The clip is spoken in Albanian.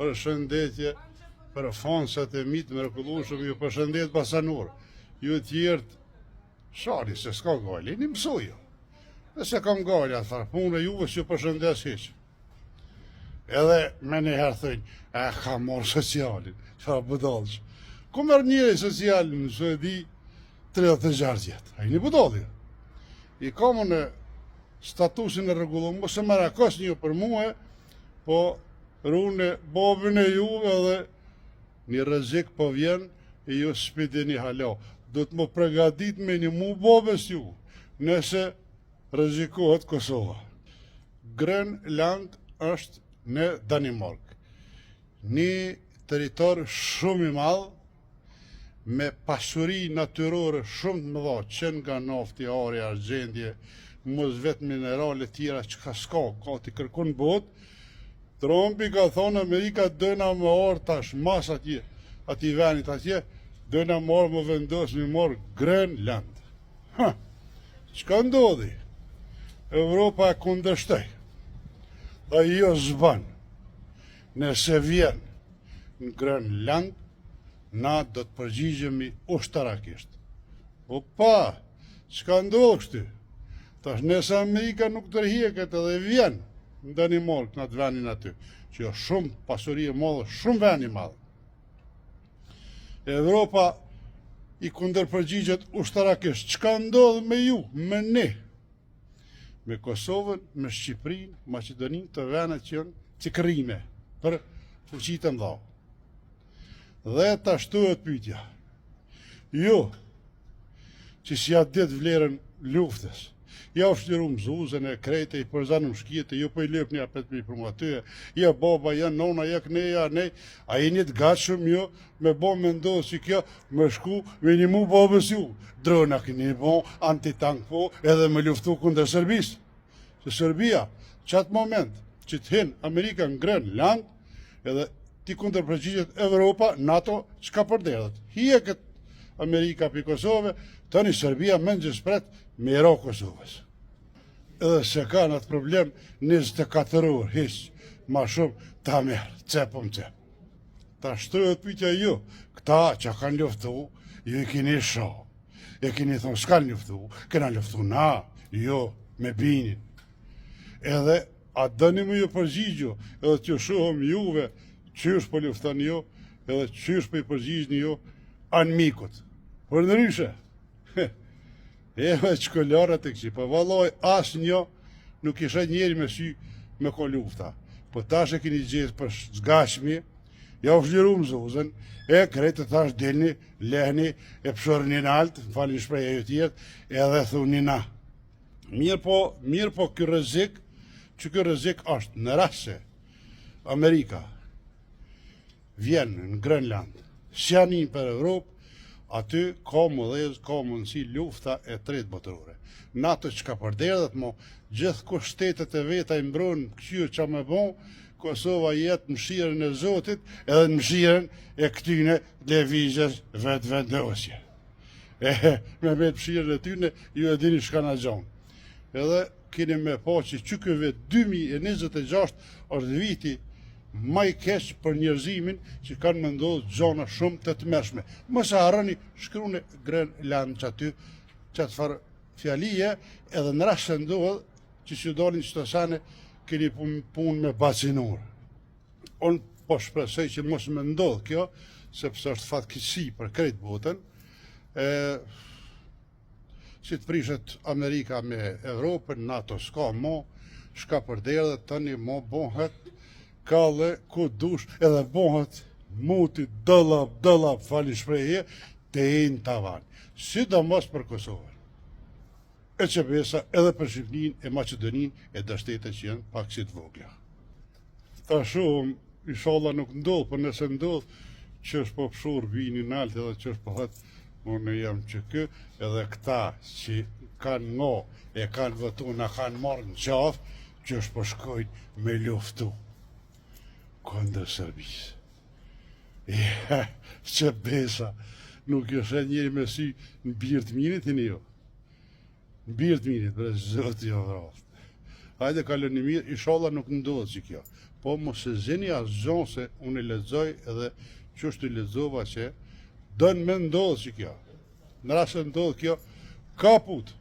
Përshëndetje për fansat e mitë mrekullueshëm, ju përshëndet basanur. Ju tjertë, shari se s'ka gale, një mësoju. Nëse kam gale, atë farë punë e juve që ju përshëndes heqë. Edhe me njëherë thënë, ka morë socialin, që budalqë. Ku mërë njëri socialin në Suedi 36 jetë, a i një budalja. I kamë në statusin e regullumë, se mëra kës një për muhe, po rune babin e juve dhe një rrezik po vjen e ju s'piti një hala. Do të më pregadit me një mu babes ju, nëse rrezikohet Kosova. Grönland është në Danimark. Një territor shumë i madh, me pasuri natyrore shumë të mëdha, që nga nafti, ari, argjendje, mos vetë minerale tjera që ka t'i kërkon botë. Trumpi ka thonë Amerika dëna më orë tash mas ati venit atje, dëna më orë më vendosë më morë Grönland. Qka ndodhi? Evropa e kundërshtoj. Dhe jo zban. Nëse vjen në Grönland, na do të përgjigjemi ushtarakisht. Opa, qka ndodhë kështu? Tash nëse Amerika nuk tërhiqet edhe vjen në Danimark, në atë venin aty, që jo shumë pasuri e madhe, shumë veni madhe. Evropa i kundërpërgjigjet ushtarakisht. Çka ndodh me ju, me ne? Me Kosovën, me Shqipërinë, Maqedoninë, të venet që janë cikërime për fuqitë e mëdha. Dhe ta shtohet pyetja. Jo, që si atë ditë vlerën luftës, ja u shliru mzuzën e krejte, i përzanëm shkjete, ju për i lëp një apet me i përma tyre, ja baba, ja nona, ja këneja, nej, a i njët gatshëm jo, me bo me ndohë si kjo, me shku, me një mu babës ju, drona këni bo, antitank po, edhe me luftu kundër Serbisë. Se Serbia, qatë moment, që të hinë Amerika në Grönland, edhe ti kundër përgjigjet Evropa, NATO, qka përderdhet? Hije këtë Amerika për Kosove, tani Serbia me në gjëspret me ero Kosovës. Edhe se ka në atë problem 24 orë, hiqë, ma shumë, ta merë, cepëm cep. Ta shtrujët pyetja ju, këta që kanë luftu, ju i kini shoh, e kini thonë, s'kanë luftu, këna luftu na, jo, me binin. Edhe, a dëni më ju përgjigju, edhe që shohëm juve, qysh për luftan jo, edhe qysh për i përgjigjni jo, anë mikut. Për në ryshe, me qëkëllarët e kësi, për valoj asë një nuk isha njeri me sy me ko lufta. Po tash e kini gjithë për zgashmi, ja u shliru më zuzën, e krejtë tash delni, lehni, e pëshorë në altë, më falin shpreja ju tjetë, edhe thuni na. Mirë po kjo rrezik, që kjo rrezik është në rase Amerika vjen në Grönland, sjanin për Evropë, aty ka mundësi lufta e tretë botërore. NATO që ka përderdhet mo, gjithë ku shtetet e veta i mbronë këqyrë që me bon, Kosova jetë mëshirën e Zotit edhe mëshirën e këtyne levizjes vetë vendosje. Me vetë mëshirën e tyne, ju e dini shka na gjonë. Edhe keni me po që kjo vetë 2026 është viti ma i keq për njerëzimin që kanë me ndodhë gjona shumë të tmerrshme. Mos e harroni, shkruni Grönland që aty, që të farë fjalije, edhe në rast se ndodhë që që dolin që të sane, keni punë me bacinur. Unë po shpresoj që mos me ndodhë kjo, sepse është fatkeqësi për krejt botën, si të prishet Amerika me Evropën, NATO s'ka mo, shka përderdhet tani mo bohet, kalle, ku dush, edhe bohet muti dëllap, falin shprehje, të në tavan. Sidomos për Kosovën. E që besa edhe për Shqipnin e Macedonin e dhe shtetet që janë pak si të vogla. Ta shumë, inshallah nuk ndodhë, për nëse ndodhë, që është po pëshur vini në altë edhe që është po hëtë, unë jam që kë, edhe këta që kanë ngo, e kanë vëtu, në kanë marrë në qafë, që është po shkojnë me luftu kundër Serbisë. Që besa, nuk jo shet njeri me sy në birë të minit i një jo. Në birë të minit, bre zëtë jo vraftë. Hajde kalën një mirë, inshallah nuk ndodhë që kjo. po mos e zini asë gjonë se unë i lexoj edhe që është i lexova që dënë me ndodhë që kjo. Në rrasë ndodhë kjo, kaput.